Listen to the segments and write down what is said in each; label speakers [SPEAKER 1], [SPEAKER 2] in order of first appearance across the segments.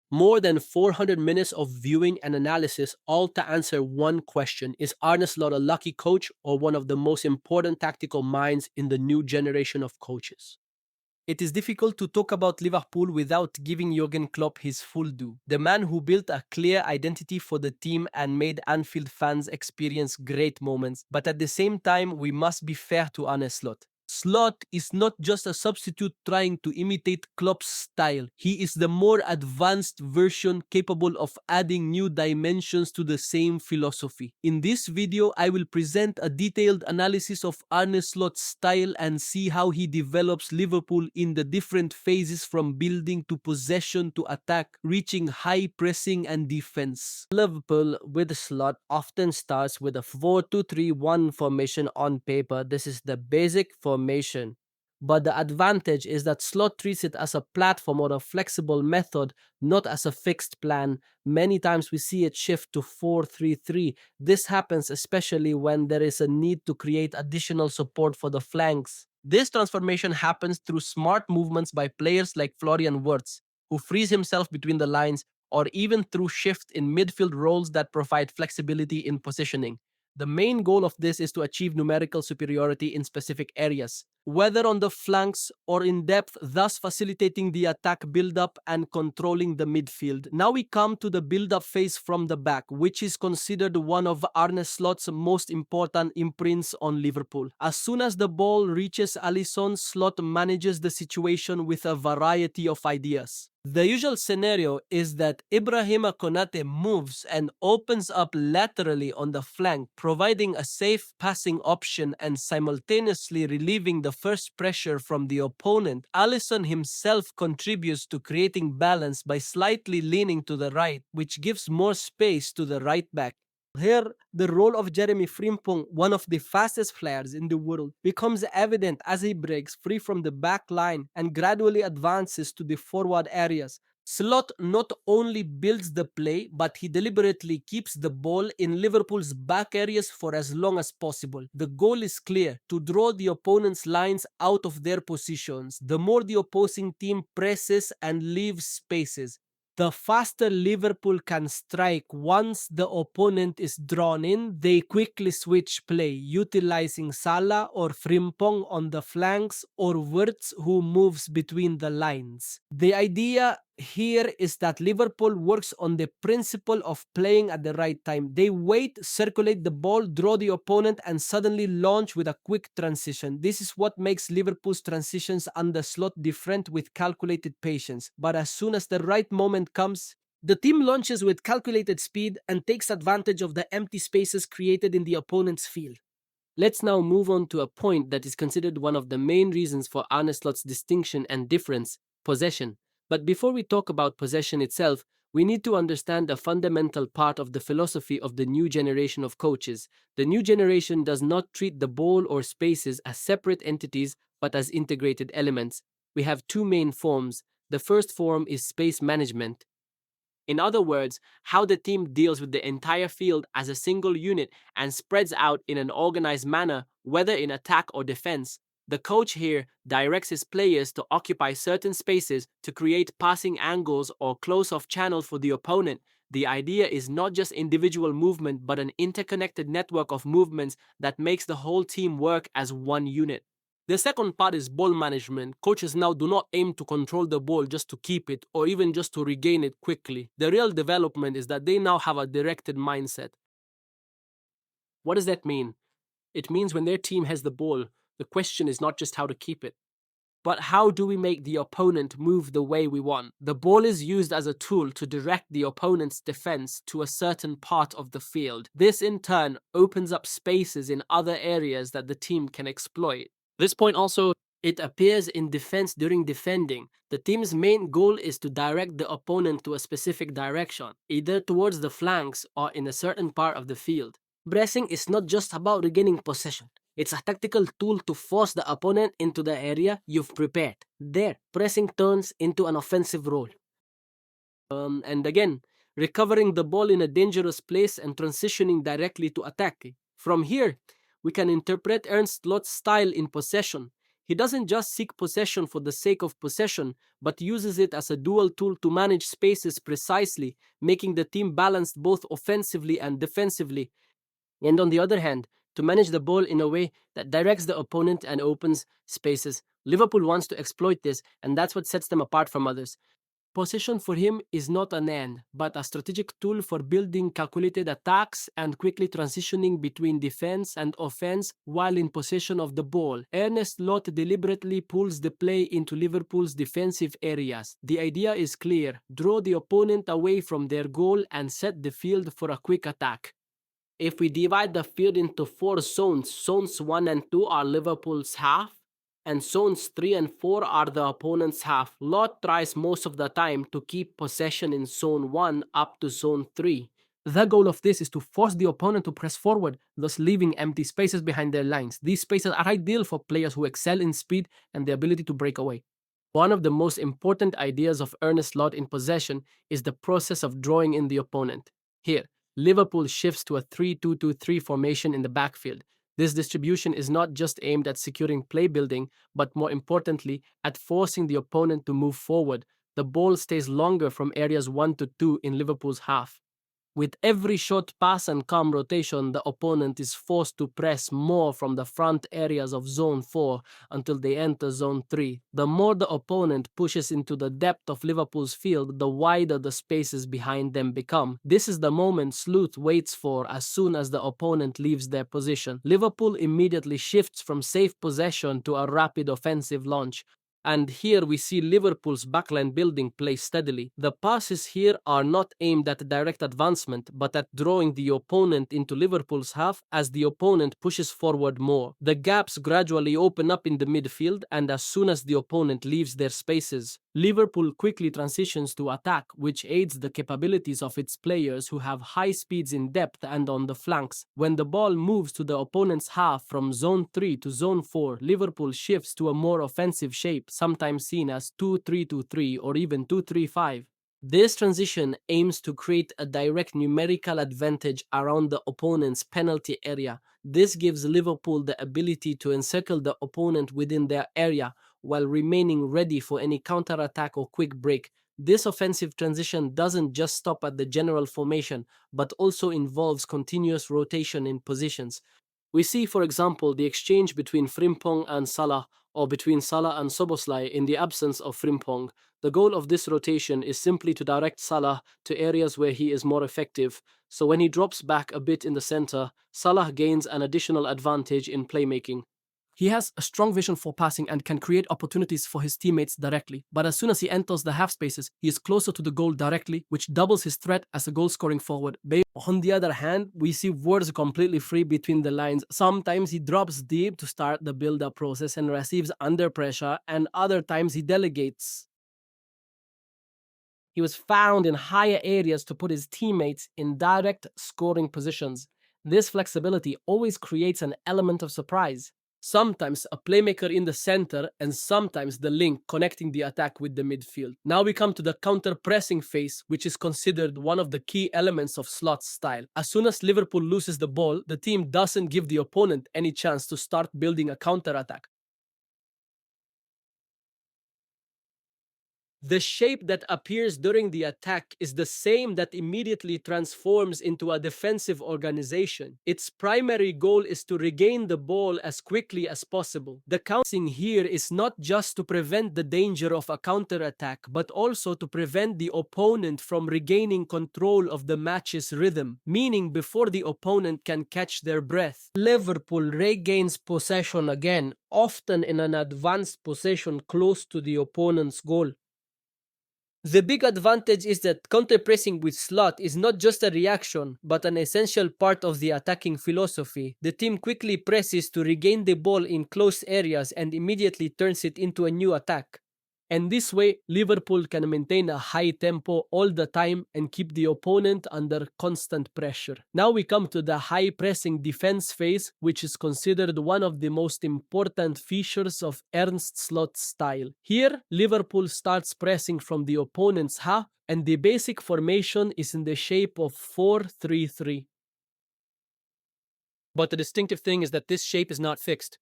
[SPEAKER 1] More than 400 minutes of viewing and analysis, all to answer one question: is Arne Slot a lucky coach or one of the most important tactical minds in the new generation of coaches? It is difficult to talk about Liverpool without giving Jürgen Klopp his full due. The man who built a clear identity for the team and made Anfield fans experience great moments. But at the same time, we must be fair to Arne Slot. Slot is not just a substitute trying to imitate Klopp's style. He is the more advanced version capable of adding new dimensions to the same philosophy. In this video, I will present a detailed analysis of Arne Slot's style and see how he develops Liverpool in the different phases from building to possession to attack, reaching high pressing and defense. Liverpool with Slot often starts with a 4-2-3-1 formation on paper. This is the basic formation. But the advantage is that Slot treats it as a platform or a flexible method, not as a fixed plan. Many times we see it shift to 4-3-3. This happens especially when there is a need to create additional support for the flanks. This transformation happens through smart movements by players like Florian Wirtz, who frees himself between the lines, or even through shifts in midfield roles that provide flexibility in positioning. The main goal of this is to achieve numerical superiority in specific areas, whether on the flanks or in depth, thus facilitating the attack build-up and controlling the midfield. Now we come to the build-up phase from the back, which is considered one of Arne Slot's most important imprints on Liverpool. As soon as the ball reaches Alisson, Slot manages the situation with a variety of ideas. The usual scenario is that Ibrahima Konate moves and opens up laterally on the flank, providing a safe passing option and simultaneously relieving the first pressure from the opponent. Alisson himself contributes to creating balance by slightly leaning to the right, which gives more space to the right back. Here, the role of Jeremy Frimpong, one of the fastest players in the world, becomes evident as he breaks free from the back line and gradually advances to the forward areas. Slot not only builds the play, but he deliberately keeps the ball in Liverpool's back areas for as long as possible. The goal is clear: to draw the opponent's lines out of their positions. The more the opposing team presses and leaves spaces, the faster Liverpool can strike. Once the opponent is drawn in, they quickly switch play, utilizing Salah or Frimpong on the flanks or Wirtz, who moves between the lines. The idea here is that Liverpool works on the principle of playing at the right time. They wait, circulate the ball, draw the opponent, and suddenly launch with a quick transition. This is what makes Liverpool's transitions under Slot different, with calculated patience. But as soon as the right moment comes, the team launches with calculated speed and takes advantage of the empty spaces created in the opponent's field. Let's now move on to a point that is considered one of the main reasons for Arne Slot's distinction and difference: possession. But before we talk about possession itself, we need to understand a fundamental part of the philosophy of the new generation of coaches. The new generation does not treat the ball or spaces as separate entities, but as integrated elements. We have two main forms. The first form is space management. In other words, how the team deals with the entire field as a single unit and spreads out in an organized manner, whether in attack or defense. The coach here directs his players to occupy certain spaces to create passing angles or close-off channels for the opponent. The idea is not just individual movement, but an interconnected network of movements that makes the whole team work as one unit. The second part is ball management. Coaches now do not aim to control the ball just to keep it or even just to regain it quickly. The real development is that they now have a directed mindset. What does that mean? It means when their team has the ball, the question is not just how to keep it, but how do we make the opponent move the way we want? The ball is used as a tool to direct the opponent's defense to a certain part of the field. This in turn opens up spaces in other areas that the team can exploit. This point also, it appears in defense during defending. The team's main goal is to direct the opponent to a specific direction, either towards the flanks or in a certain part of the field. Pressing is not just about regaining possession. It's a tactical tool to force the opponent into the area you've prepared. There, pressing turns into an offensive role. And again, recovering the ball in a dangerous place and transitioning directly to attack. From here, we can interpret Ernst Slot's style in possession. He doesn't just seek possession for the sake of possession, but uses it as a dual tool to manage spaces precisely, making the team balanced both offensively and defensively. And on the other hand, to manage the ball in a way that directs the opponent and opens spaces. Liverpool wants to exploit this, and that's what sets them apart from others. Possession for him is not an end, but a strategic tool for building calculated attacks and quickly transitioning between defense and offense while in possession of the ball. Arne Slot deliberately pulls the play into Liverpool's defensive areas. The idea is clear: draw the opponent away from their goal and set the field for a quick attack. If we divide the field into four zones, zones 1 and 2 are Liverpool's half, and zones 3 and 4 are the opponent's half. Lot tries most of the time to keep possession in zone 1 up to zone 3. The goal of this is to force the opponent to press forward, thus leaving empty spaces behind their lines. These spaces are ideal for players who excel in speed and the ability to break away. One of the most important ideas of Arne Slot in possession is the process of drawing in the opponent. Here, Liverpool shifts to a 3-2-2-3 formation in the backfield. This distribution is not just aimed at securing play building, but more importantly, at forcing the opponent to move forward. The ball stays longer from areas 1 to 2 in Liverpool's half. With every short pass and calm rotation, the opponent is forced to press more from the front areas of Zone 4 until they enter Zone 3. The more the opponent pushes into the depth of Liverpool's field, the wider the spaces behind them become. This is the moment Slot waits for as soon as the opponent leaves their position. Liverpool immediately shifts from safe possession to a rapid offensive launch. And here we see Liverpool's backline building play steadily. The passes here are not aimed at direct advancement, but at drawing the opponent into Liverpool's half as the opponent pushes forward more. The gaps gradually open up in the midfield, and as soon as the opponent leaves their spaces, Liverpool quickly transitions to attack, which aids the capabilities of its players who have high speeds in depth and on the flanks. When the ball moves to the opponent's half from Zone 3 to Zone 4, Liverpool shifts to a more offensive shape, sometimes seen as 2-3-2-3 or even 2-3-5. This transition aims to create a direct numerical advantage around the opponent's penalty area. This gives Liverpool the ability to encircle the opponent within their area while remaining ready for any counterattack or quick break. This offensive transition doesn't just stop at the general formation, but also involves continuous rotation in positions. We see, for example, the exchange between Frimpong and Salah, or between Salah and Soboslai in the absence of Frimpong. The goal of this rotation is simply to direct Salah to areas where he is more effective, so when he drops back a bit in the center, Salah gains an additional advantage in playmaking. He has a strong vision for passing and can create opportunities for his teammates directly. But as soon as he enters the half spaces, he is closer to the goal directly, which doubles his threat as a goal-scoring forward. On the other hand, we see Wurz completely free between the lines. Sometimes he drops deep to start the build-up process and receives under pressure, and other times he delegates. He was found in higher areas to put his teammates in direct scoring positions. This flexibility always creates an element of surprise. Sometimes a playmaker in the center, and sometimes the link connecting the attack with the midfield. Now we come to the counter-pressing phase, which is considered one of the key elements of Slot's style. As soon as Liverpool loses the ball, the team doesn't give the opponent any chance to start building a counter-attack. The shape that appears during the attack is the same that immediately transforms into a defensive organization. Its primary goal is to regain the ball as quickly as possible. The countering here is not just to prevent the danger of a counterattack, but also to prevent the opponent from regaining control of the match's rhythm, meaning before the opponent can catch their breath. Liverpool regains possession again, often in an advanced possession close to the opponent's goal. The big advantage is that counter-pressing with Slot is not just a reaction, but an essential part of the attacking philosophy. The team quickly presses to regain the ball in close areas and immediately turns it into a new attack. And this way, Liverpool can maintain a high tempo all the time and keep the opponent under constant pressure. Now we come to the high pressing defense phase, which is considered one of the most important features of Ernst Slot's style. Here, Liverpool starts pressing from the opponent's half, and the basic formation is in the shape of 4-3-3. But the distinctive thing is that this shape is not fixed.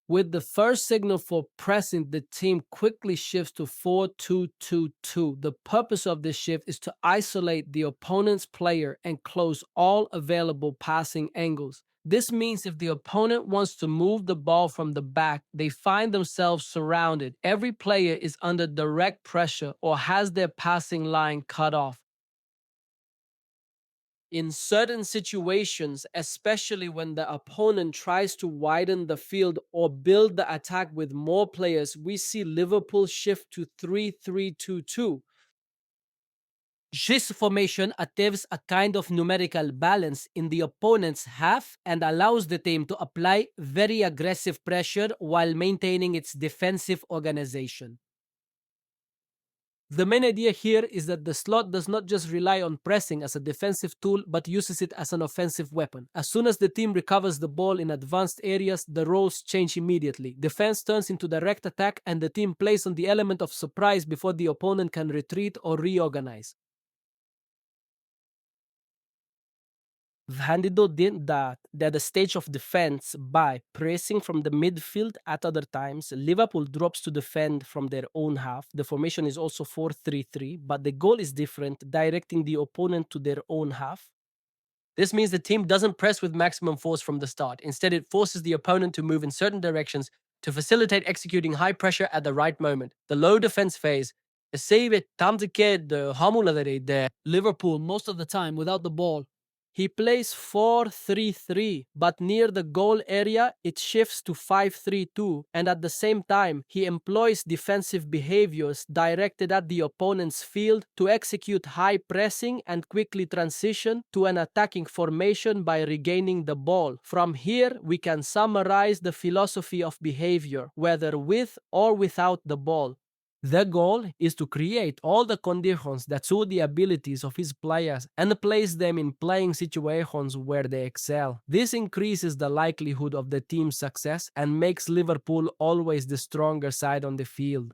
[SPEAKER 2] With the first signal for pressing, the team quickly shifts to 4-2-2-2. The purpose of this shift is to isolate the opponent's player and close all available passing angles. This means if the opponent wants to move the ball from the back, they find themselves surrounded. Every player is under direct pressure or has their passing line cut off.
[SPEAKER 1] In certain situations, especially when the opponent tries to widen the field or build the attack with more players, we see Liverpool shift to 3-3-2-2. This formation achieves a kind of numerical balance in the opponent's half and allows the team to apply very aggressive pressure while maintaining its defensive organization. The main idea here is that the slot does not just rely on pressing as a defensive tool, but uses it as an offensive weapon. As soon as the team recovers the ball in advanced areas, the roles change immediately. Defense turns into direct attack, and the team plays on the element of surprise before the opponent can retreat or reorganize. Vandido did that at the stage of defense by pressing from the midfield. At other times, Liverpool drops to defend from their own half. The formation is also 4-3-3, but the goal is different, directing the opponent to their own half. This means the team doesn't press with maximum force from the start. Instead, it forces the opponent to move in certain directions to facilitate executing high pressure at the right moment. The low defense phase. Save tam de Hamula de Liverpool most of the time without the ball. He plays 4-3-3, but near the goal area, it shifts to 5-3-2, and at the same time, he employs defensive behaviors directed at the opponent's field to execute high pressing and quickly transition to an attacking formation by regaining the ball. From here, we can summarize the philosophy of behavior, whether with or without the ball. The goal is to create all the conditions that suit the abilities of his players and place them in playing situations where they excel. This increases the likelihood of the team's success and makes Liverpool always the stronger side on the field.